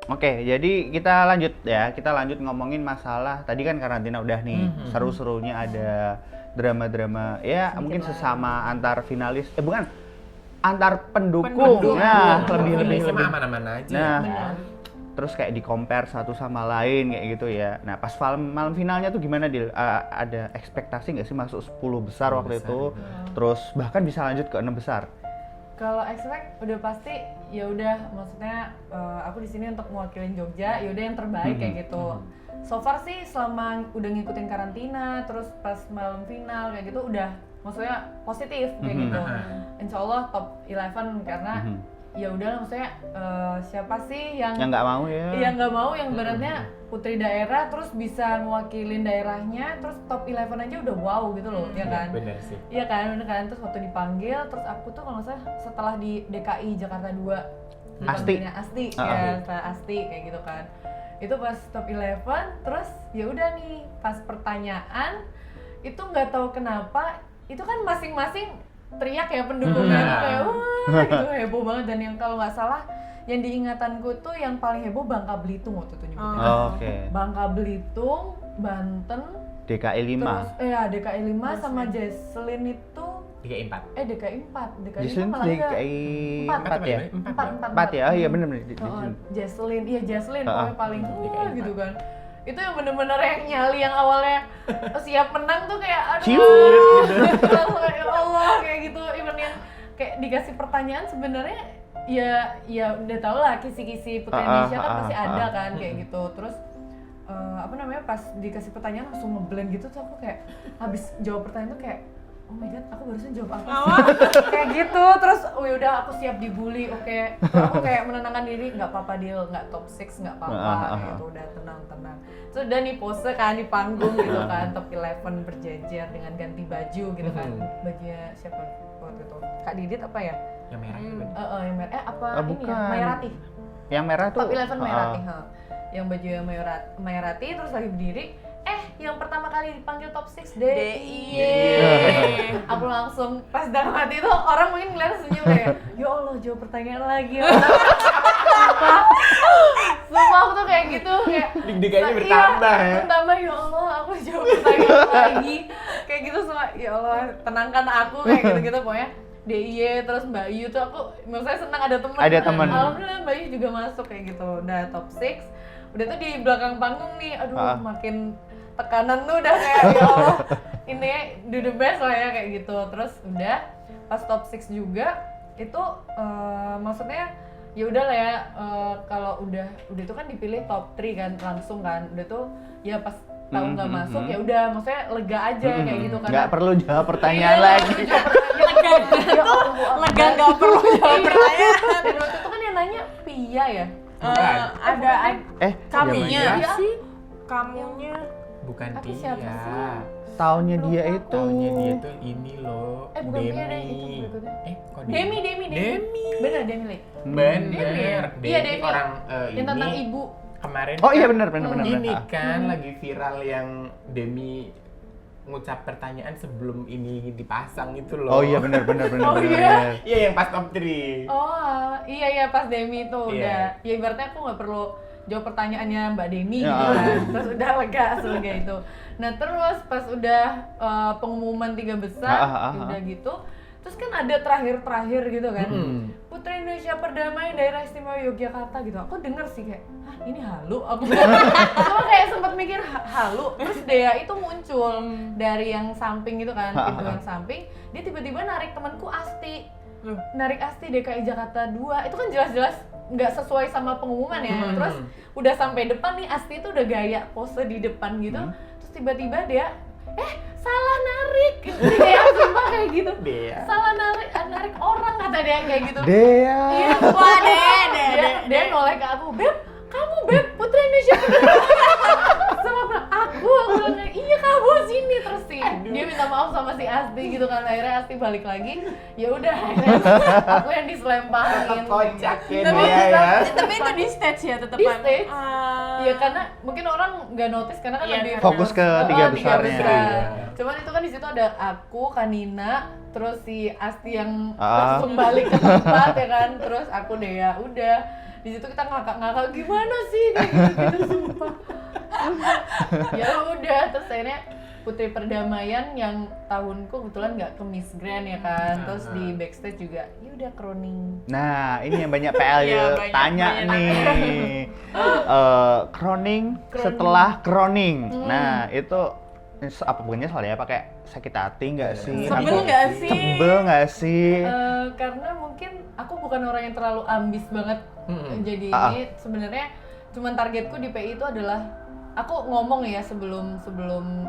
Oke, jadi kita lanjut ya. Kita lanjut ngomongin masalah tadi kan karantina udah nih. Seru-serunya ada drama-drama ya mungkin sesama antar finalis. Bukan antar pendukung. Nah, lebih. Aman-aman aja. Nah, ya. terus kayak di-compare satu sama lain kayak gitu ya. Nah, pas malam finalnya tuh gimana, Dil? Ada ekspektasi nggak sih masuk 10 besar waktu itu? Terus bahkan bisa lanjut ke 6 besar? Kalau expect udah pasti ya udah, maksudnya aku di sini untuk mewakilin Jogja, ya udah yang terbaik kayak gitu. So far sih selama udah ngikutin karantina, terus pas malam final kayak gitu udah maksudnya positif kayak gitu. Insya Allah top 11 karena ya udahlah, maksudnya siapa sih yang nggak mau ya? Yang nggak mau, yang beratnya putri daerah terus bisa mewakilin daerahnya, terus top 11 aja udah wow gitu loh, ya kan? Bener sih. Iya kan, bener kan? Terus waktu dipanggil, terus aku tuh kalau nggak salah setelah di DKI Jakarta 2 dipanggilnya Asti, ya setelah Asti kayak gitu kan. Itu pas top 11, terus ya udah nih pas pertanyaan itu nggak tahu kenapa itu kan masing-masing teriak ya pendukungnya tuh kayak wah gitu, heboh banget. Dan yang kalau nggak salah yang diingatanku tuh yang paling heboh Bangka Belitung waktu itu nyebutnya. Oke. Bangka Belitung, Banten, DKI 5. terus DKI 5 sama Jesslyn itu DKI 4. DKI 4. DKI 5 Jesslyn malah enggak. DKI 4 ya? 4 ya? Oh iya bener. Jesslyn, Jesslyn pokoknya paling DKI gitu kan. Itu yang bener-bener yang nyali, yang awalnya siap menang tuh kayak aduh ya Allah kayak gitu. Even yang kayak dikasih pertanyaan sebenarnya ya udah tau lah kisi-kisi Putri Indonesia kan pasti ada kan kayak gitu. Terus pas dikasih pertanyaan langsung ngeblend gitu tuh, aku kayak habis jawab pertanyaan tuh kayak oh my god, aku barusan jawab apa sih? Kayak gitu. Terus udah aku siap dibully, oke. Aku kayak menenangkan diri, nggak apa-apa Dil, nggak top 6 nggak apa-apa gitu, udah tenang. Terus udah nih pose kan di panggung gitu kan, top 11 berjejer dengan ganti baju gitu kan. Bajunya siapa waktu itu? Kak Didit apa ya? Yang merah. Yang merah apa ini bukan. ya? Mayarati. Yang merah tuh Top 11 Mayarati, yang baju yang Mayarati terus lagi berdiri. Yang pertama kali dipanggil top 6 DIY. Aku langsung pas dalam hati itu orang mungkin ngeliat senyum kayak ya Allah jawab pertanyaan lagi. Sumpah aku tuh kayak gitu, kayak deg-degannya bertambah ya. Bertambah, ya Allah aku jawab pertanyaan lagi. Kayak gitu semua, ya Allah tenangkan aku kayak gitu-gitu pokoknya. DIY terus Mbak Yu tuh aku maksudnya senang ada teman. Alhamdulillah Mbak Yu juga masuk kayak gitu. Udah top 6. Udah tuh di belakang panggung nih, aduh makin tekanan tuh udah kayak ya Allah ini do the best lah ya kayak gitu. Terus udah pas top 6 juga itu maksudnya ya udah lah ya, kalau udah itu kan dipilih top 3 kan langsung kan, udah tuh ya pas tahu nggak masuk ya udah maksudnya lega aja kayak gitu kan. Nggak perlu jawab pertanyaan lagi. Lega nggak perlu jawab pertanyaan. Dan waktu itu kan yang nanya Pia ya. Ada kamunya sih. Kamunya bukan Tapi Tia. siapa sih? Tahunnya dia itu. Tahunnya dia tuh ini loh. Bukan Pia deh, itu Demi. berikutnya. Kok Demi. Bener Demi Lee. Bener. Iya Demi. Orang yang tentang ini ibu. kemarin. Oh iya kan benar. Ini kan lagi viral yang Demi ngucap pertanyaan sebelum ini dipasang itu loh. Oh iya benar. Oh iya? Iya yang pas top 3. Oh iya pas Demi itu udah. Ya ibaratnya aku nggak perlu jawab pertanyaannya Mbak Demi gitu kan. Terus udah lega sebagai itu. Nah terus pas udah pengumuman 3 besar, udah gitu. Terus kan ada terakhir gitu kan. Putri Indonesia Perdamaian Daerah Istimewa Yogyakarta gitu. Aku denger sih kayak, ini halu? Aku cuma kayak sempat mikir halu. Terus Dea itu muncul dari yang samping gitu kan, pintu yang samping. Dia tiba-tiba narik temanku Asti. Narik Asti DKI Jakarta 2. Itu kan jelas-jelas nggak sesuai sama pengumuman ya. Terus udah sampai depan nih, Asti itu udah gaya pose di depan gitu. Terus tiba-tiba dia salah narik gitu. Dia sumpah kayak gitu. Salah narik orang kata dia kayak gitu. Dea. Iya, wah dia noleh ke aku, Beb, kamu Beb, Putri Indonesia. Sama aku bilang, iya kamu sini. Terus sih dia minta maaf sama si Asti gitu kan. Akhirnya Asti balik lagi. Ya udah akhirnya aku yang diselemparin. Kocak ya dia ya. Tapi itu di stage ya tetepan. Di stage. Ya karena mungkin orang nggak notice karena kan lebih fokus ke 3 besarnya. Cuman itu kan di situ ada aku, Kanina, terus si Asti yang langsung balik ke tempat ya kan. Terus aku Dea udah. di situ kita ngakak gimana sih kayak gitu sumpah. Ya udah, terus akhirnya Putri Perdamaian yang tahunku kebetulan nggak ke Miss Grand ya kan, terus di backstage juga ya udah crowning. Nah, ini yang banyak PL Iya, tanya banyak nih. Crowning setelah crowning. Nah, itu apa bukannya soalnya pakai sakit hati nggak sih? Sebel nggak sih? Sebel nggak sih? Karena mungkin aku bukan orang yang terlalu ambis banget jadi ini sebenarnya cuman targetku di PI itu adalah aku ngomong ya sebelum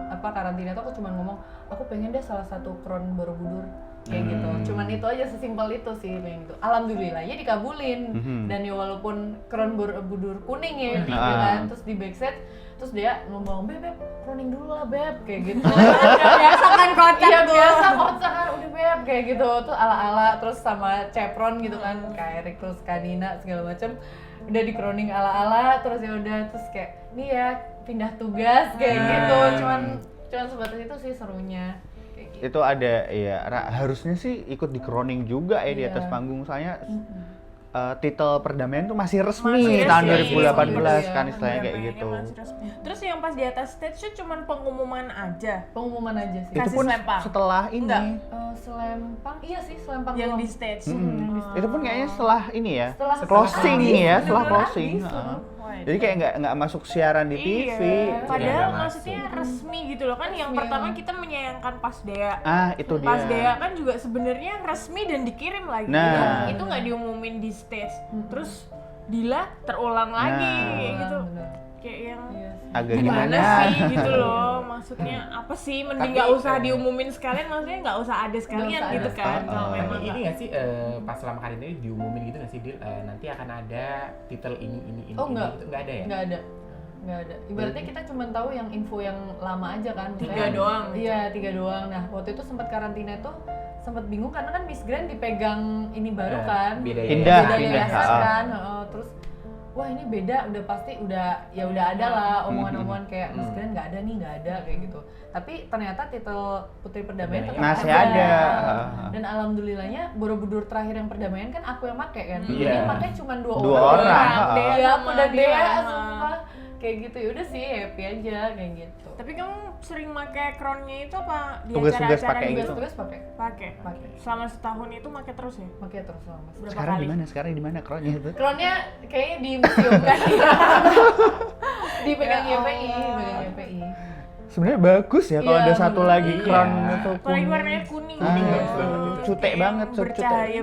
apa karantina itu aku cuma ngomong aku pengen deh salah satu crown Borobudur kayak gitu. Cuman itu aja, sesimpel itu sih pengen gitu. Alhamdulillah ya dikabulin dan ya walaupun crown Borobudur kuning ya gitu kan. Terus di backstage terus dia ngomong beb crowning dulu lah beb kayak gitu. Biasa kan kocak Iya tuh. biasa kocak kan udah beb kayak gitu tuh ala-ala terus sama Cepron gitu kan Kak Erik terus Kak Dina segala macem udah di crowning ala-ala terus ya udah terus kayak nih ya pindah tugas kayak gitu cuman sebatas itu sih serunya kayak gitu. Itu ada ya harusnya sih ikut di crowning juga ya di Iya. atas panggung, soalnya titel perdamaian tuh masih resmi tahun 2018 kan istilahnya kayak gitu. Terus yang pas di atas stage itu cuman pengumuman aja. Pengumuman aja sih. Itu Kasih pun selempang. setelah ini. Enggak. Selempang iya sih selempang Yang doang. di stage. Itu pun kayaknya setelah ini ya, Setelah closing habis, ya, setelah bener-bener closing. habis, Heeh. Wah, Jadi kayak nggak masuk siaran di TV. Iya. Padahal Nggak maksudnya resmi gitu loh kan. Yang Resmi. pertama kita menyayangkan Pas Dea. Itu dia. Pas Dea kan juga sebenarnya resmi dan dikirim lagi. Nah. Itu nggak diumumin di stage. Terus Dila terulang lagi kayak gitu. Bener. Kayak yang Iya sih. Agak gimana gimana? sih gitu loh, maksudnya apa sih, mending Tapi, nggak usah diumumin sekalian, maksudnya nggak usah ada sekalian Nggak usah gitu ada. kan kalau Oh. memang Tapi ini nggak. nggak sih pas selama karir ini diumumin gitu nggak sih Dil? Nanti akan ada titel ini Oh, nggak. gitu nggak ada ya? Nggak ada. Ibaratnya kita cuma tahu yang info yang lama aja kan. Tiga doang. Iya, 3 doang. Nah, waktu itu sempat karantina tuh sempat bingung karena kan Miss Grand dipegang ini baru kan. Beda ya. Pindah, beda pindah. yayasan kan. Terus wah ini beda, udah pasti udah ada lah omongan-omongan kayak Miss Grand nggak ada kayak gitu. Tapi ternyata titel Putri Perdamaian tetap Masih ada. Dan alhamdulillahnya Borobudur terakhir yang perdamaian kan aku yang make kan. Iya. Jadi make cuma 2 Dua orang. Dea Iya, sama aku dan Dila. Dea sumpah. Kayak gitu ya udah sih happy aja kayak gitu. Tapi kamu sering pakai crown-nya itu apa di Tugas-tugas acara-acara pakai gitu? gitu. Tugas pakai. Pakai. Selama setahun itu pakai terus ya? Pakai terus selama. Berapa Sekarang kali? di mana? Sekarang di mana crownnya itu? Crownnya kayaknya di museum kan. Dipegang YPI, pegang YPI. Sebenarnya bagus ya kalau Iya, ada satu bener. lagi crown Iya. itu Apalagi warnanya kuning Ah, gitu. bagus banget itu. Cutek Kayak banget, yang cutek. bercahaya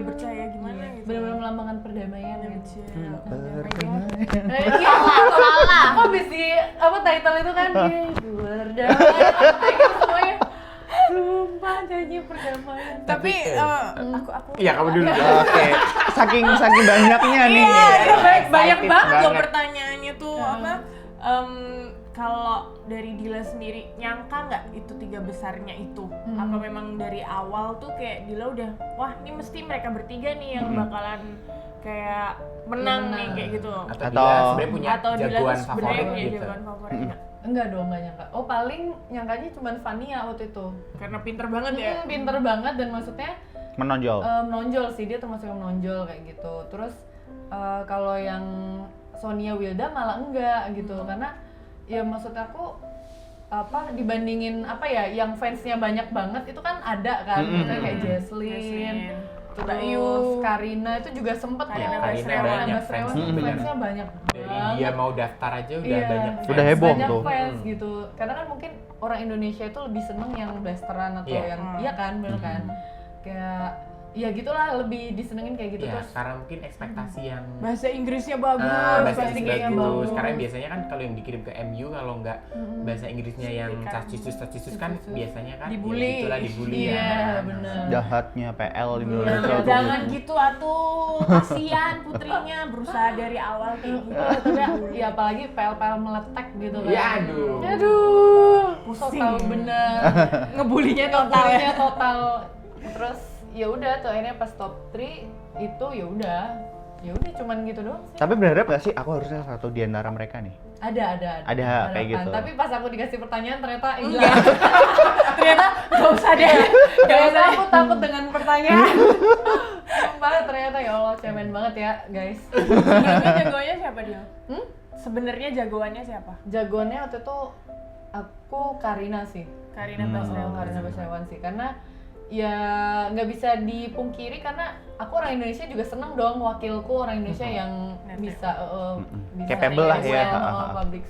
gimana gitu. Benar-benar melambangkan perdamaian gitu. Perdamaian. Iya, salah. Kok habis di apa title itu kan berdamaian. Kayak gitu semuanya. Sumpah janji perdamaian. Tapi aku Iya kamu dulu. Oke, saking banyaknya nih. Iya, banyak Excited banget loh banget. pertanyaannya tuh apa kalau dari Dila sendiri nyangka nggak itu 3 besarnya itu? Apa memang dari awal tuh kayak Dila udah wah ini mesti mereka bertiga nih yang bakalan kayak menang nih kayak gitu? Atau Atau- dia sebenarnya punya Atau Dila jagoan tuh sebenarnya favorit punya gitu. jagoan favorit nggak? Enggak dong, enggak nyangka. Oh, paling nyangkanya cuma Fania waktu itu. Karena pinter banget ya. Pinter banget dan maksudnya Menonjol. menonjol sih, dia termasuk yang menonjol kayak gitu. Terus kalau yang Sonia Wilda malah enggak gitu karena ya maksud aku apa dibandingin apa ya yang fansnya banyak banget itu kan ada kan misalnya kayak Jesslyn, Mbak terus Yu, Karina itu juga sempet Karina Karina banyak fans, fansnya banyak Dari banget. dia mau daftar aja udah Iya. banyak fans. Udah heboh banyak tuh. fans gitu karena kan mungkin orang Indonesia itu lebih seneng yang blasteran atau Iya. yang iya kan bener kan kayak ya gitulah lebih disenengin kayak gitu Iya, terus sekarang mungkin ekspektasi yang bahasa Inggrisnya bagus, bahasa bahasa Inggris Inggrisnya bagus. bagus. Karena biasanya kan kalau yang dikirim ke MU kalau nggak bahasa Inggrisnya yang cacisus kan biasanya kan Dibully. ya gitulah dibully iya ya. bener Jahatnya PL di Indonesia Ya, tuh jangan gitu. gitu atuh, kasihan putrinya berusaha dari awal kayak gitu. tapi ya apalagi pel-pel meletek gitu kan Ya aduh. aduh so Pusing. tau bener Ngebulinya total ya. Ngebulinya total terus ya udah tuh akhirnya pas top 3 itu ya udah ya udah cuman gitu doang sih. Tapi berharap gak sih aku harusnya satu di antara mereka nih? Ada Ada, kayak harapan. gitu. Tapi pas aku dikasih pertanyaan ternyata enggak. Ternyata gak usah deh. Ternyata aku takut dengan pertanyaan. Sumpah ternyata ya Allah cemen banget ya guys. Sebenarnya jagoannya siapa dia? Hmm? Sebenarnya jagoannya siapa? Jagoannya waktu itu aku Karina sih. Karina Hmm. Baslewan. Karina Baslewan sih karena ya nggak bisa dipungkiri karena aku orang Indonesia juga seneng dong wakilku orang Indonesia yang bisa bisa Capable lah ya. public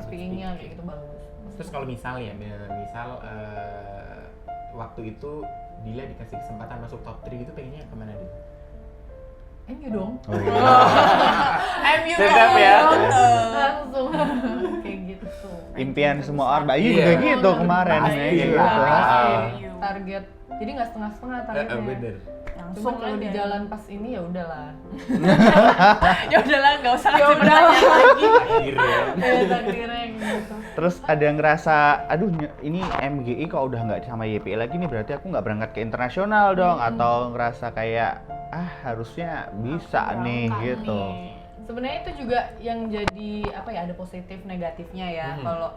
speakingnya kayak gitu bagus. Terus kalau misalnya, waktu itu Dila dikasih kesempatan masuk top 3 gitu pengennya kemana dia? MU dong. Oh, iya. MU Sedap ya. Langsung kayak gitu. Impian semua orang, Bayu Iya. juga gitu kemarin Pasti. ya, Iya. gitu. Pasti. Iya. Target. Jadi nggak setengah-setengah targetnya. Bener. Cuma kalau di jalan pas ini ya udahlah. Ya udahlah, nggak usah Ya kasih udahlah. pertanyaan lagi. Akhirnya. Takdirnya gitu. Terus ada yang ngerasa, aduh ini MGI kok udah nggak sama YPI lagi nih, berarti aku nggak berangkat ke internasional dong, atau ngerasa kayak harusnya bisa nih gitu. Sebenarnya itu juga yang jadi apa ya, ada positif negatifnya ya. Kalau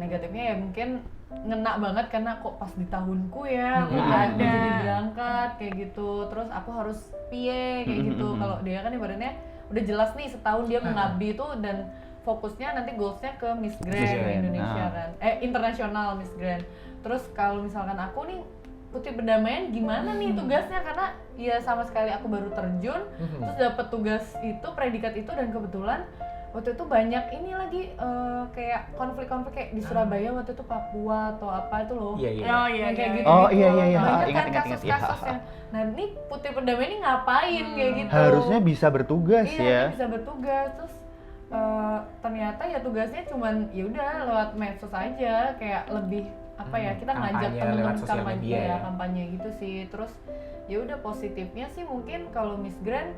negatifnya ya mungkin ngena banget karena kok pas di tahunku ya aku nggak ada. jadi berangkat kayak gitu, terus aku harus piye kayak gitu. Kalau dia kan ibaratnya udah jelas nih setahun dia mengabdi tuh dan fokusnya nanti goalsnya ke Miss Grand Miss Grand, Indonesia kan, internasional Miss Grand. Terus kalau misalkan aku nih Putri Perdamaian gimana nih tugasnya, karena ya sama sekali aku baru terjun terus dapat tugas itu, predikat itu, dan kebetulan waktu itu banyak ini lagi kayak konflik-konflik kayak di Surabaya waktu itu, Papua atau apa itu loh. Iya, iya. Oh Yang kayak iya. gitu. Oh, iya. Banyak Ingat, kan ingat. kasus-kasusnya. Nah, ini Putri Perdamaian ini ngapain kayak gitu. Harusnya bisa bertugas Iya, ya. dia bisa bertugas. Terus ternyata ya tugasnya cuman ya udah lewat medsos aja, kayak lebih apa ya, kita ngajak Kampanye teman-teman lewat sosial kampanye media ya. kampanye gitu sih. Terus ya udah positifnya sih mungkin kalau Miss Grand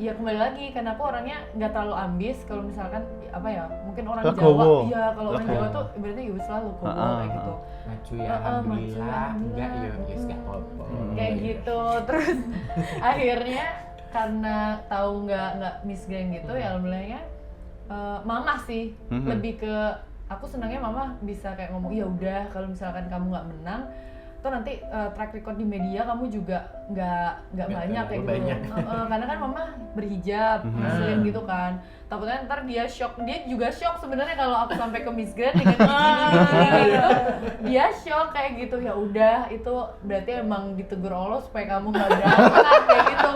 ya kembali lagi karena aku orangnya nggak terlalu ambis. Kalau misalkan apa ya, mungkin orang Legowo. Jawa, iya kalau orang Legowo. Jawa tuh ibaratnya ya wis lah legowo kayak gitu. Maju ya, Maju, alhamdulillah. Enggak ya, alhamdulillah. yes gak apa-apa. Kayak gitu. Terus akhirnya karena tahu nggak Miss Grand gitu ya alhamdulillahnya mama sih lebih ke aku senangnya mama bisa kayak ngomong ya udah kalau misalkan kamu nggak menang tuh nanti track record di media kamu juga nggak banyak kayak gitu. banyak. Karena kan mama berhijab muslim gitu kan, takutnya ntar dia juga shock sebenarnya kalau aku sampai ke Miss Grand dengan gini gitu, dia shock kayak gitu. Ya udah itu berarti emang ditegur Allah supaya kamu nggak berangkat kayak gitu.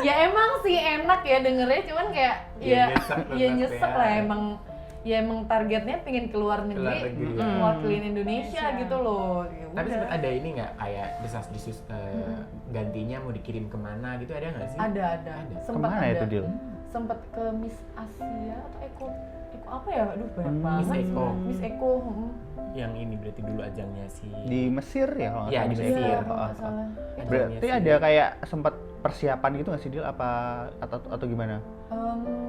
Ya emang sih enak ya dengernya, cuman kayak Ya, ya nyesek nyesek banget lah ya. emang targetnya pengen keluar negeri, negeri. mewakilin Indonesia gitu loh. Ya Tapi udah. sempet ada ini nggak kayak desas-desus gantinya mau dikirim kemana gitu, ada nggak sih? Ada. Sempet Kemana ada. itu, Dil? Sempet ke Miss Asia atau Eko apa ya? Aduh banyak Miss banget. Eko. Miss Eko. Yang ini berarti dulu ajangnya si Di Mesir ya kalau nggak Iya, salah, di Miss Mesir. Eko. Iya, kalau nggak salah. Itu Berarti Iya sih. ada kayak sempat persiapan gitu nggak sih, Dil? Apa atau gimana?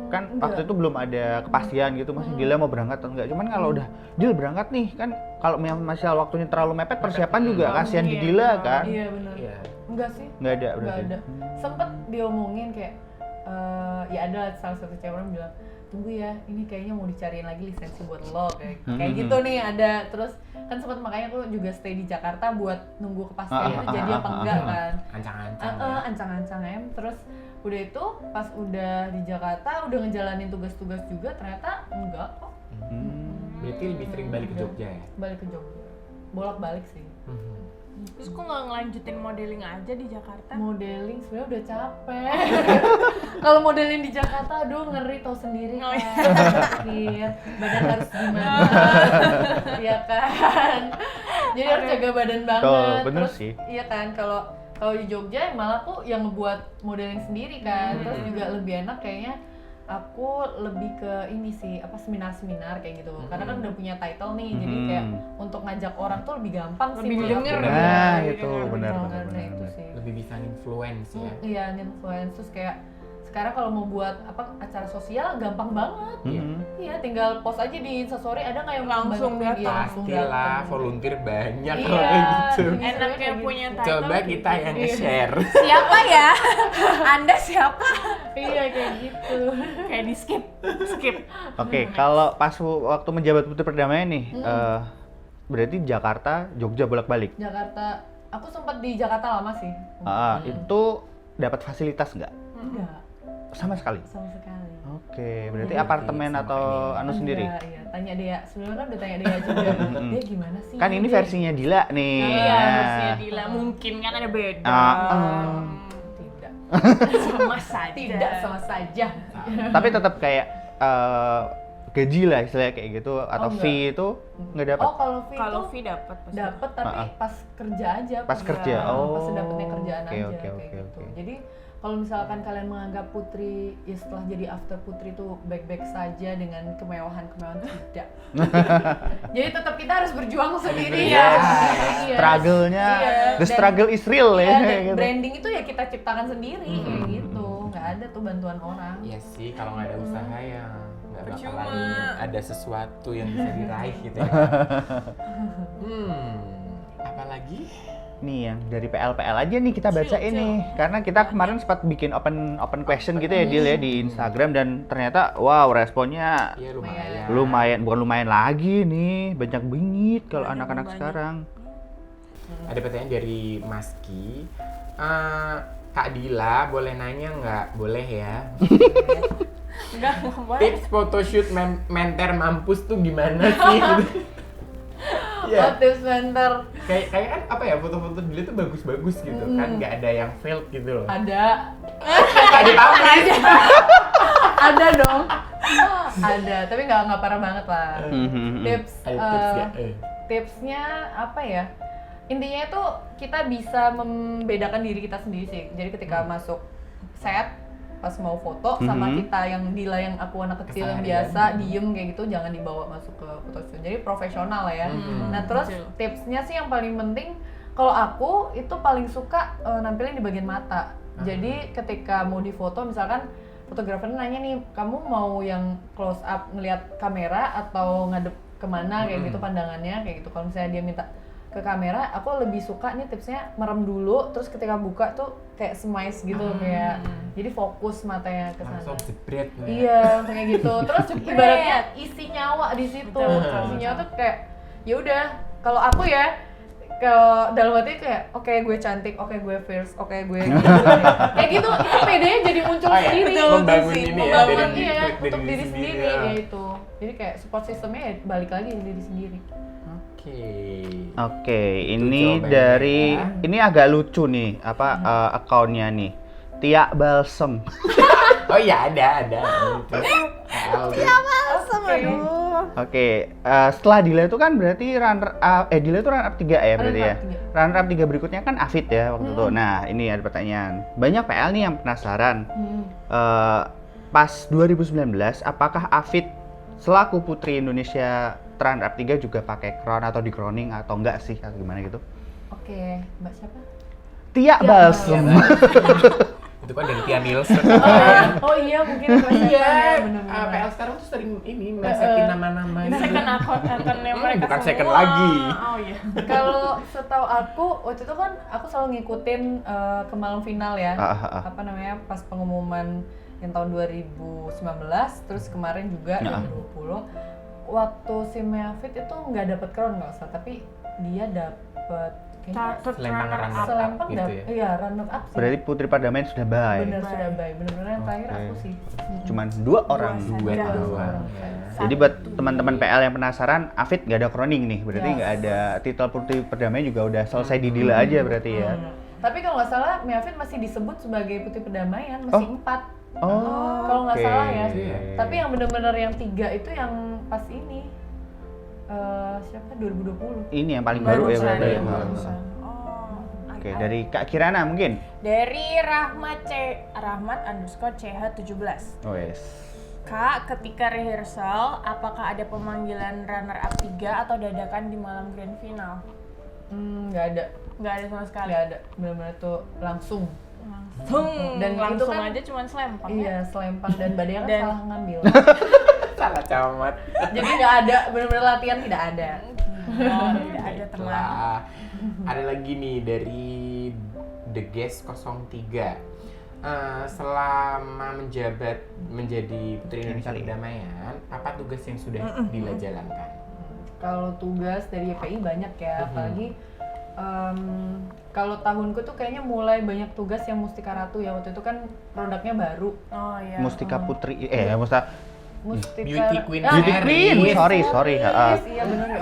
Kan enggak. waktu itu belum ada kepastian gitu, masih Dila mau berangkat atau enggak. Cuman kalau udah Dil berangkat nih kan, kalau masih waktunya terlalu mepet, persiapan juga kasihan di Dila kan. Iya benar. Iya. Enggak sih. Nggak ada Nggak berarti. ada. Sempet diomongin kayak ya ada salah satu cewek orang bilang, tunggu ya, ini kayaknya mau dicariin lagi lisensi buat lo kayak gitu nih ada. Terus kan sempat makanya aku juga stay di Jakarta buat nunggu kepastian itu jadi apa enggak kan. Ancang-ancang. ya. Ancang-ancang Terus udah itu pas udah di Jakarta udah ngejalanin tugas-tugas juga, ternyata enggak kok. Berarti lebih sering balik ke Jogja ya? Balik ke Jogja, bolak-balik sih. Terus kok nggak ngelanjutin modeling aja di Jakarta? Modeling sebenarnya udah capek. Kalau modeling di Jakarta, aduh ngeri, tau sendiri kan. Sakit, badan harus gimana, ya kan. Jadi harus jaga badan banget. Betul, bener Terus, sih. iya kan, kalau di Jogja malah aku yang ngebuat modeling sendiri kan. Terus juga lebih enak kayaknya. Aku lebih ke ini sih, apa seminar-seminar kayak gitu. Karena kan udah punya title nih, jadi kayak untuk ngajak orang tuh lebih gampang sih. Lebih menurut didengar aku. ya. Nah, Iya, itu iya, benar. Nah, itu sih. Lebih bisa influence ya? Iya, influence. Terus kayak sekarang kalau mau buat acara sosial gampang banget. Iya, tinggal post aja di Instastory, ada nggak yang Langsung bantuin? Iya, langsung Pastilah, datang. volunteer banyak Iya, kalau kayak gitu. Enaknya punya title. Coba kita yang Iya. nge-share. Siapa ya? Anda siapa? Iya kayak gitu. Kayak di skip. Oke, kalau pas waktu menjabat Putri Perdamaian nih, berarti Jakarta, Jogja bolak-balik. Jakarta, aku sempat di Jakarta lama sih. Itu dapat fasilitas nggak? Enggak, Sama sekali. sama sekali. Oke, berarti Iya, apartemen sama atau kayak anu sendiri? Iya, tanya Dea. Sebelumnya kan udah tanya Dea juga. Dia gimana sih? Kan ini Dia- versinya Dila nih. Iya, harusnya Dila. Mungkin kan ada beda. Tidak. Sama saja. Tidak sama saja. Tapi tetap kayak gaji lah istilahnya kayak gitu atau enggak. fee itu nggak dapat. Oh, kalau fee Kalau itu fee dapat pasti. dapat tapi pas kerja aja. Pas kerja. Pas Oh. dapetnya kerjaan Oke, aja oke, kayak oke, gitu. oke. Jadi kalau misalkan kalian menganggap Putri ya setelah jadi after Putri itu baik-baik saja dengan kemewahan-kemewahan tidak. Jadi tetap kita harus berjuang sendiri Yes. ya. Struggle-nya, Iya, the dan- struggle is real Iya, ya. dan kayak gitu. branding itu ya kita ciptakan sendiri kayak gitu. Nggak ada tuh bantuan orang. Iya sih, kalau nggak ada usaha ya nggak Percuma. bakalan ada sesuatu yang bisa diraih gitu ya. Apalagi? Nih yang dari PL aja nih kita baca ini karena kita kemarin sempat bikin open question gitu ya Dil ya di Instagram dan ternyata wow responnya Iya lumayan. lumayan, bukan lumayan lagi nih, banyak bingit kalau anak-anak sekarang. Ada pertanyaan dari Maski. Kak Dila, boleh nanya nggak? Boleh ya. Enggak boleh. Tips photoshoot menter mampus tuh gimana sih? Iya. Oh, tips mentor Kayak kan apa ya, foto-foto Dila tuh bagus-bagus gitu kan, nggak ada yang failed gitu loh. ada. Nggak dipublish. Ada dong. Ada, tapi nggak parah banget lah. Tips, Ayo tips nggak? tipsnya apa ya? Intinya itu kita bisa membedakan diri kita sendiri sih. Jadi ketika masuk set, pas mau foto sama kita yang Dila yang aku anak kecil yang Keseharian. biasa diem kayak gitu jangan dibawa masuk ke photoshoot. Jadi profesional lah ya. Nah terus betul. tipsnya sih yang paling penting kalau aku itu paling suka nampilin di bagian mata. Jadi ketika mau difoto misalkan fotografer nanya nih kamu mau yang close up ngelihat kamera atau ngadep kemana kayak gitu pandangannya kayak gitu. Kalau misalnya dia minta ke kamera, aku lebih suka nih tipsnya merem dulu, terus ketika buka tuh kayak smize gitu kayak jadi fokus matanya ke sana. Langsung jebret. Iya, kayak gitu. Terus ibaratnya isi nyawa di situ. Betul. Isi nyawa tuh kayak ya udah, kalau aku ya kalau dalam hati kayak oke gue cantik, oke gue fierce, oke gue gitu. Kayak gitu, itu pedenya jadi muncul Oh, iya. sendiri. Membangun sih. ini ya, Membangun dari iya, diri untuk diri sendiri ya. ya itu. Jadi kayak support sistemnya ya balik lagi ke diri sendiri. Oke. Ini jawabannya dari ya. ini agak lucu nih akunnya nih. Tia Balsem. Oh iya ada. Oke, setelah Dila itu kan berarti Dila itu runner up 3 ya berarti ya. Runner up 3. Runner up 3 berikutnya kan Afid ya waktu itu. Nah, ini ada pertanyaan. Banyak PL nih yang penasaran. Pas 2019 apakah Afid selaku Putri Indonesia runner up 3 juga pakai crown atau di crowning atau enggak sih atau gimana gitu? Oke, Mbak siapa? Tia Balsem. Itu kan dari Tia Nielsen. Oh iya mungkin Iya, benar-benar. PL sekarang tuh sering ini melesetin nama-nama Ini second akunnya mereka bukan semua. second lagi. Oh iya. Kalau setahu aku waktu itu kan aku selalu ngikutin ke malam final ya. Apa namanya pas pengumuman yang tahun 2019 terus kemarin juga 2020 waktu si Meafit itu nggak dapet crown nggak usah tapi dia dapet Selempang runner up selempang gitu dapet ya. iya runner up sih. Berarti Putri Perdamaian sudah bye. Bener sudah baik bener-bener yang terakhir Oke. aku sih. Cuman 2 orang. Dua Iya, doang. dua. Ya. Jadi buat teman-teman PL yang penasaran, Afid nggak ada crowning nih, berarti Yes. nggak ada titel Putri Perdamaian juga udah selesai di Dila aja berarti ya. Tapi kalau nggak salah Meafit masih disebut sebagai Putri Perdamaian masih 4. Oh, Kalau nggak oke. salah ya. Iya. Tapi yang bener-bener yang 3 itu yang pas ini siapa 2020. Ini yang paling baru ya berarti. yang ya. barusan. Oke, dari Kak Kirana mungkin. Dari Rahmat_CH17. Oh yes. Kak, ketika rehearsal, apakah ada pemanggilan runner up 3 atau dadakan di malam grand final? Nggak ada. Nggak ada sama sekali. Nggak ada. Bener-bener tuh langsung. Dan itu langsung kan- aja cuman selempang ya. Iya, selempang dan Badea kan Dan- salah ngambil. Salah camat. Jadi nggak ada, benar-benar latihan tidak ada. Oh, tidak ada teman. Wah, ada lagi nih dari The Guest 03. Selama menjabat menjadi Putri Indonesia Perdamaian, apa tugas yang sudah Dila jalankan? Kalau tugas dari YPI banyak ya, apalagi kalau tahunku tuh kayaknya mulai banyak tugas yang Mustika Ratu ya. Waktu itu kan produknya baru. Oh iya. Mustika Putri, Mustika Beauty Queen. Beauty Queen, sorry. Iya benar ya.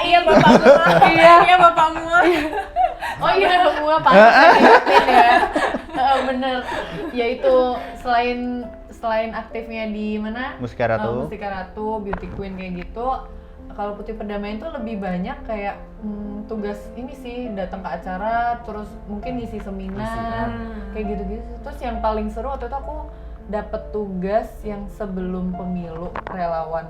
Iya bapakmu. Iya bapakmu. Oh iya, gua pasti ingetin ya. Bener. Ya itu selain aktifnya di mana? Mustika Ratu. Mustika Ratu, Beauty Queen kayak gitu. Kalau Putri Perdamaian tuh lebih banyak kayak tugas ini sih, datang ke acara, terus mungkin ngisi seminar, kayak gitu-gitu. Terus yang paling seru waktu itu aku dapat tugas yang sebelum pemilu, relawan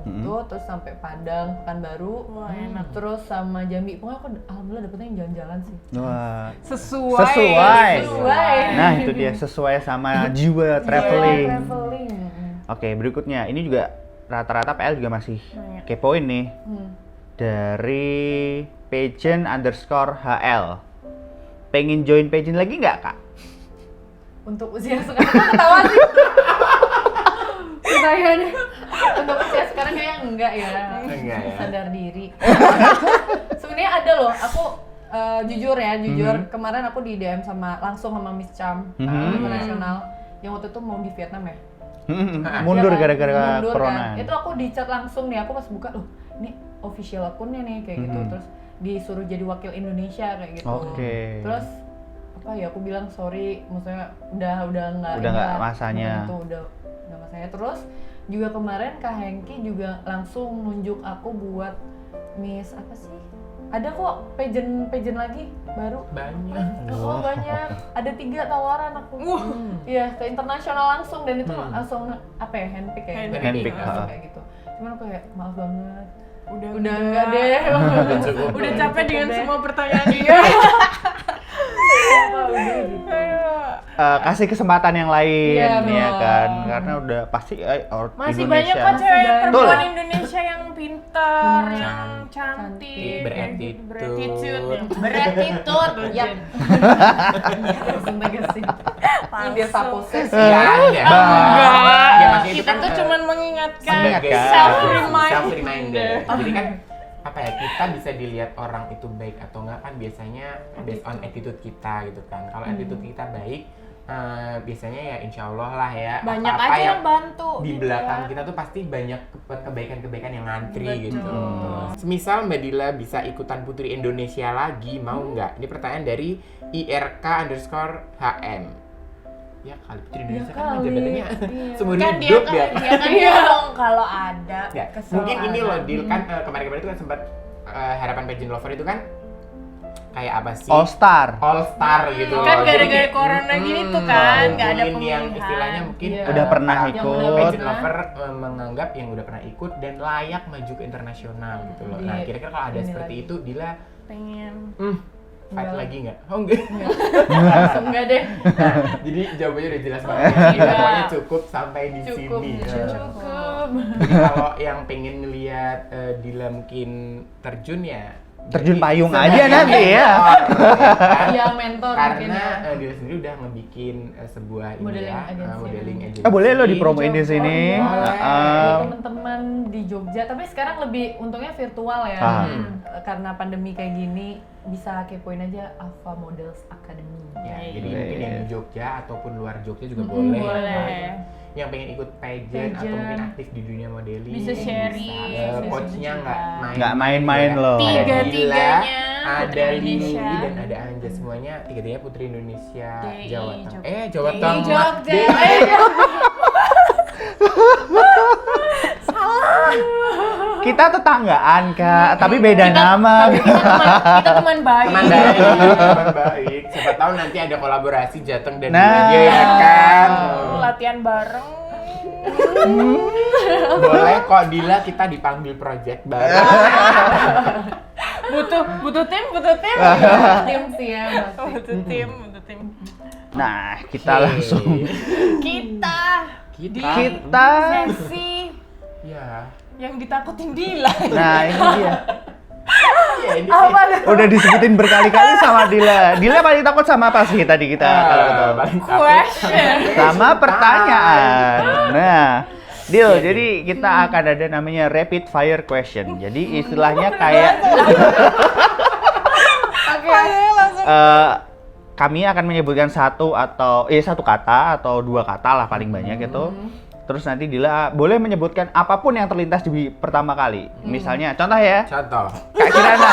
gitu, terus sampai Padang, Pekanbaru, Wah, enak. terus sama Jambi. Pokoknya aku alhamdulillah dapetnya yang jalan-jalan sih. Wah, Sesuai. Nah itu dia, sesuai sama jiwa traveling. Traveling. Oke, berikutnya ini juga rata-rata PL juga masih Banyak. kepoin nih. Dari pageant_HL. Pengen join pageant lagi nggak, Kak? Untuk usia sekarang, kok ketawa sih? Pertanyaannya, untuk usia sekarang kayaknya enggak ya. Enggak ya. Sadar diri. Sebenarnya ada loh, aku jujur kemarin aku di DM langsung sama Miss Cham internasional yang waktu itu mau di Vietnam ya. Mundur Iya kan? gara-gara Mundur corona. kan. Itu aku di chat langsung nih, aku pas buka loh, ini official akunnya nih kayak gitu, terus disuruh jadi wakil Indonesia kayak gitu. Oke. Terus apa ya, aku bilang sorry, maksudnya udah nggak masanya. itu udah masanya. Terus juga kemarin Kak Hengki juga langsung nunjuk aku buat Miss apa sih? Ada kok pageant lagi baru. Banyak. Oh banyak, ada 3 tawaran aku. Iya, ke internasional langsung, dan itu langsung apa ya, handpick ya. Handpick, Langsung kayak gitu. Cuman aku kayak maaf banget. Udah Enggak deh. Cukup. Udah capek dengan Cukup deh. semua pertanyaan dia. Udah gitu. Kasih kesempatan yang lain, Iya, ya dong. kan? Karena udah pasti Masih Indonesia. banyak kok cewek Masih perempuan banyak. Indonesia yang pintar, Benar. yang cantik, Berattitude. berattitude, Ya. Langsung tegasin. Ini biar poses. Enggak ada. Enggak. Ya, maksudnya itu Kita kan, tuh cuman mengingatkan Mengingatkan. self-reminder. Jadi kan apa ya, kita bisa dilihat orang itu baik atau enggak kan biasanya based on attitude kita gitu kan. Kalau attitude kita baik, biasanya ya insya Allah lah ya. banyak apa-apa aja yang bantu di gitu belakang ya. kita tuh pasti banyak kebaikan-kebaikan yang ngantri Betul. gitu. Semisal Mbak Dila bisa ikutan Putri Indonesia lagi, mau nggak? Ini pertanyaan dari IRK_HM. Ya kali Putri Indonesia kan kali. jabatannya Iya. seumur Kan dia hidup kan ya. dia kan ngomong kalau ada Ya, kesalahan. mungkin ini loh Dil kan kemarin-kemarin itu kan sempat harapan pageant lover itu kan kayak apa sih? All Star. All Star gitu loh. Kan Jadi gara-gara kayak, corona gini tuh kan, nggak ada mungkin yang pemilihan. istilahnya mungkin Iya. Udah pernah Yang ikut. udah pageant pernah. lover menganggap yang udah pernah ikut dan layak maju ke internasional gitu loh. Nah, Iya. kira-kira kalau ada Ini seperti lagi. itu Dila pengen fight Enggak. lagi nggak? Oh enggak. Langsung enggak deh. Jadi jawabannya udah jelas banget. Iya. Pokoknya cukup sampai di Cukup. sini. Cukup. Jadi kalau yang pengen ngelihat Dila mungkin terjun ya Terjun jadi payung sebagai aja nanti ya. mentor, kan? Iya, mentor mungkin Karena ya. Dila sendiri udah ngebikin sebuah ini Modeling ya, agency. modeling agency. Boleh lo dipromoin di sini. Boleh. Heeh. Teman-teman di Jogja, tapi sekarang lebih untungnya virtual ya. Karena pandemi kayak gini, bisa kepoin aja Alpha Models Academy. Ya, Iya. jadi mungkin yang di Jogja ataupun luar Jogja juga Mm-mm, boleh. boleh. Yang pengen ikut pageant atau mungkin Pageant. aktif di dunia modeling Bisa sharing, bisa. bisa Coachnya juga. nggak main-main loh. Ada Dila, Tiga-tiganya ada Putri Lili Indonesia. dan ada Anja, semuanya tiga-tiganya Putri Indonesia DI Jawa Tengah. Jogja. Jawa DI Tengah. Jogja. Kita tetanggaan, Kak, tapi beda nama. Tapi kita teman baik. Teman baik, teman baik. Siapa tahu nanti ada kolaborasi Jateng dan Nah. dia ya kan. Latihan bareng. Boleh kok Dila, kita dipanggil project bareng. butuh tim. Tim sih ya, pasti. Butuh tim. tim. Nah, kita Oke. langsung Kita kita sesi Ya. yang ditakutin Dila. nah ini dia. Iya, ini Apa? Udah disebutin berkali-kali sama Dila. Dila paling takut sama apa sih tadi kita kalau ketemu? paling takut Question. Sama pertanyaan. Nah, Dil, jadi kita akan ada namanya rapid fire question. Jadi istilahnya kayak kami akan menyebutkan satu kata atau dua kata lah paling banyak gitu. Terus nanti Dila boleh menyebutkan apapun yang terlintas di pertama kali. Misalnya, contoh ya, contoh. Kak Kirana,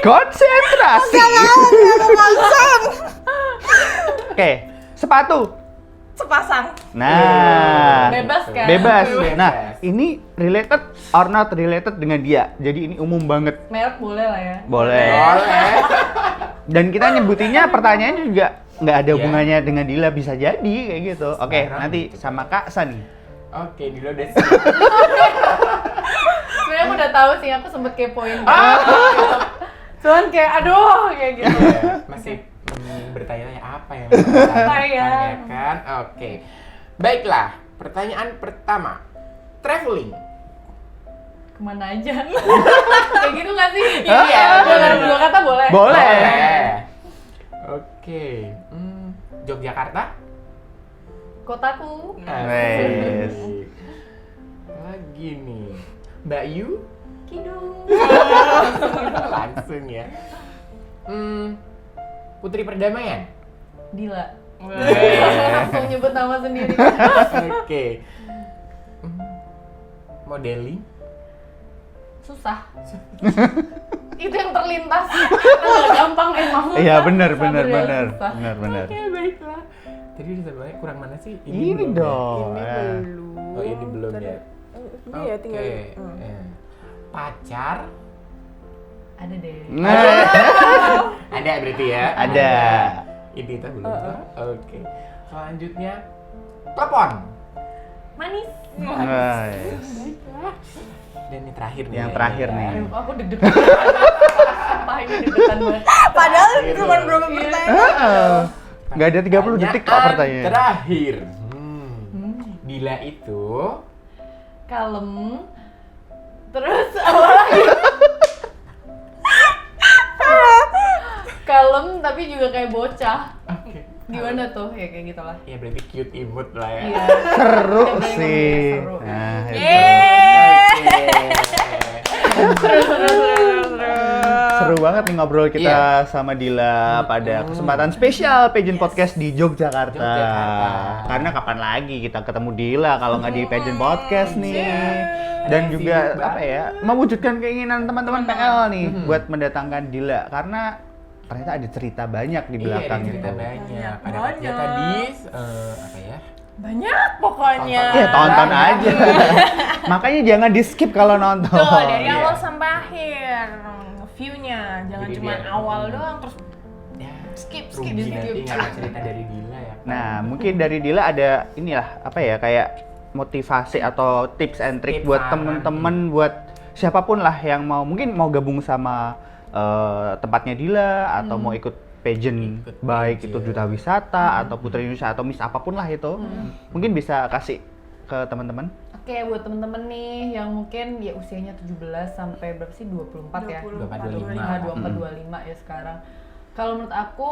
konsentrasi. Oke, sepatu. Sepasang. Nah, Bebas kan? bebas. Bebas. Nah, ini related or not related dengan dia. Jadi ini umum banget. Merek boleh lah ya. Boleh. Boleh. Dan kita nyebutinnya pertanyaannya juga nggak ada Iya. hubungannya dengan Dila, bisa jadi kayak gitu. Oke, Sekarang nanti gitu. sama Kak Sani. Oke, dulu udah siap. Sebenarnya aku udah tahu sih, aku sempet kepoin. Cuman kayak aduh kayak gitu. Iya, masih bertanya-tanya apa yang mau tanyakan. Oke. Baiklah, pertanyaan pertama. Traveling. Kemana aja? Kayak gitu nggak sih? Iya, Boleh bener. dua kata boleh. Boleh. Oke. Yogyakarta. Kotaku. Wes. Lagi nih. Mbak Yu. Kidung. Langsung ya. Putri Perdamaian. Dila. Weh. Langsung nyebut nama sendiri. Oke. Modeling. Susah. Itu yang terlintas. Nggak gampang emang. Iya, benar. Susah. Oke, baiklah. Tadi udah sebenarnya kurang mana sih? Ini belum dong. ya? Ya. Oh, ini belum ya. Ini ya tinggal. Oke. Pacar. Ada deh. Nah, Ada berarti ya? ada. Ini kita belum. Oke. Selanjutnya telepon. Manis. Wes. Dan ini terakhir nih. Yang ya, terakhir ya. nih. Aduh, aku deg-degan. Sumpah ini deg-degan banget. Padahal Gitu. cuma berapa pertanyaan. Heeh. Nggak ada 30 detik kok Pertanyaan pertanyaannya. Terakhir. Dila itu Kalem. Terus apa lagi? Kalem tapi juga kayak bocah. oke. Gimana tuh? Ya kayak gitulah. Ya berarti cute imut lah ya. Iya. Seru Yang sih. seru. Nah, itu. Seru banget nih ngobrol kita sama Dila pada kesempatan spesial Pageant Podcast di Yogyakarta. Yogyakarta. Karena kapan lagi kita ketemu Dila kalau nggak di Pageant Podcast nih. Dan Ada juga sibuk apa ya, mewujudkan keinginan teman-teman PL nih buat mendatangkan Dila karena ternyata ada cerita banyak di belakang Iya, ada cerita itu. banyak. Ada Banyak. aja tadi apa ya? Banyak pokoknya. Ya tonton aja. Makanya jangan di skip kalau nonton. Tuh, dari Iya. awal sampai akhir view-nya. Jangan Jadi cuma biar- awal doang terus Ya, skip rugi skip nanti skip. nggak ada cerita dari Dila ya. kan? Nah, mungkin dari Dila ada inilah apa ya kayak motivasi atau tips and trick Tips, buat saran. temen-temen, buat siapapun lah yang mau mungkin mau gabung sama tempatnya Dila atau mau ikut pageant, Ikut baik pageant. itu Duta Wisata atau Putri Indonesia atau Miss apapun lah itu. Mungkin bisa kasih ke teman-teman. Oke, buat temen-temen nih yang mungkin ya usianya 17 sampai berapa sih? 24 ya? 24, 25. 24, 25 ya sekarang. Kalau menurut aku,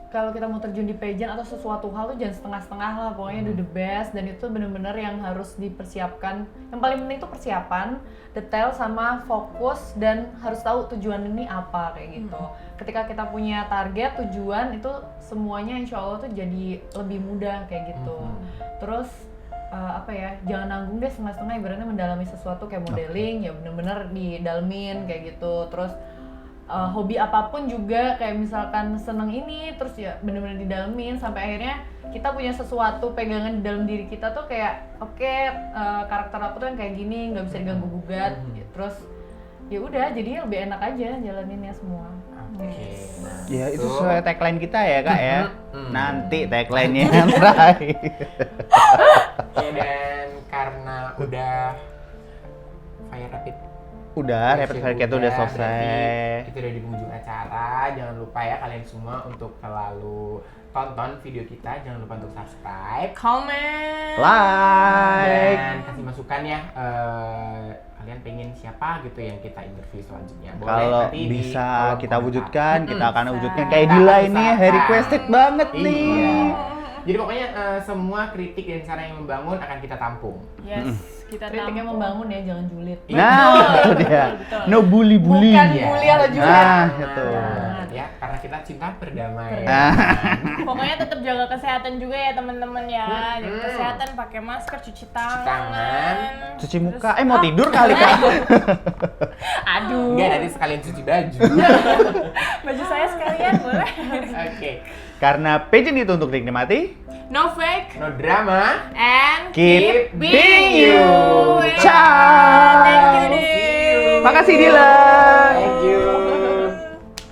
kalau kita mau terjun di pageant atau sesuatu hal tuh jangan setengah-setengah lah, pokoknya do the best, dan itu bener-bener yang harus dipersiapkan. Yang paling penting itu persiapan, detail sama fokus, dan harus tahu tujuan ini apa kayak gitu. Ketika kita punya target, tujuan itu semuanya insya Allah tuh jadi lebih mudah kayak gitu. Terus apa ya, jangan nanggung deh setengah-setengah, ibaratnya mendalami sesuatu kayak modeling ya bener-bener didalemin kayak gitu. Terus hobi apapun juga kayak misalkan seneng ini terus ya bener-bener didalemin sampai akhirnya kita punya sesuatu pegangan di dalam diri kita tuh kayak oke, karakter aku tuh yang kayak gini nggak bisa diganggu gugat. Terus ya udah jadinya lebih enak aja jalaninnya semua. Oke. Nah, Ya itu tuh. sesuai tagline kita ya Kak ya. Mhm. Nanti tagline-nya yang terakhir. Ya, dan karena udah fire rapid Udah, rapid fire kita udah selesai. Berarti kita udah di penghujung acara. Jangan lupa ya kalian semua untuk selalu tonton video kita. Jangan lupa untuk subscribe, Comment. Like. dan kasih masukan ya. Kalian pengen siapa gitu yang kita interview selanjutnya. Boleh Kalau nanti di bisa kolom kita komentar. wujudkan, kita akan Bisa. wujudkan kayak Kita Dila ini ya, usahakan. requested banget Iya. nih. Jadi pokoknya semua kritik dan saran yang membangun akan kita tampung. Yes, kita Kritiknya tampung. membangun ya, jangan julid. Nah, itu dia. betul. No bully-bully. Bukan Iya. bully atau julid. Nah, itu. Ya, karena kita cinta perdamaian. Ah. Pokoknya tetap jaga kesehatan juga ya teman-teman ya. Jaga Hmm. kesehatan, pakai masker, cuci tangan. tangan. Cuci muka. Mau tidur kali Kak. Aduh. Enggak, nanti sekalian cuci baju. Baju saya sekalian boleh. Oke. Karena pageant itu untuk dinikmati. No fake No drama. and Keep being being you. you. Ciao. Thank you, See you. Makasih Dila.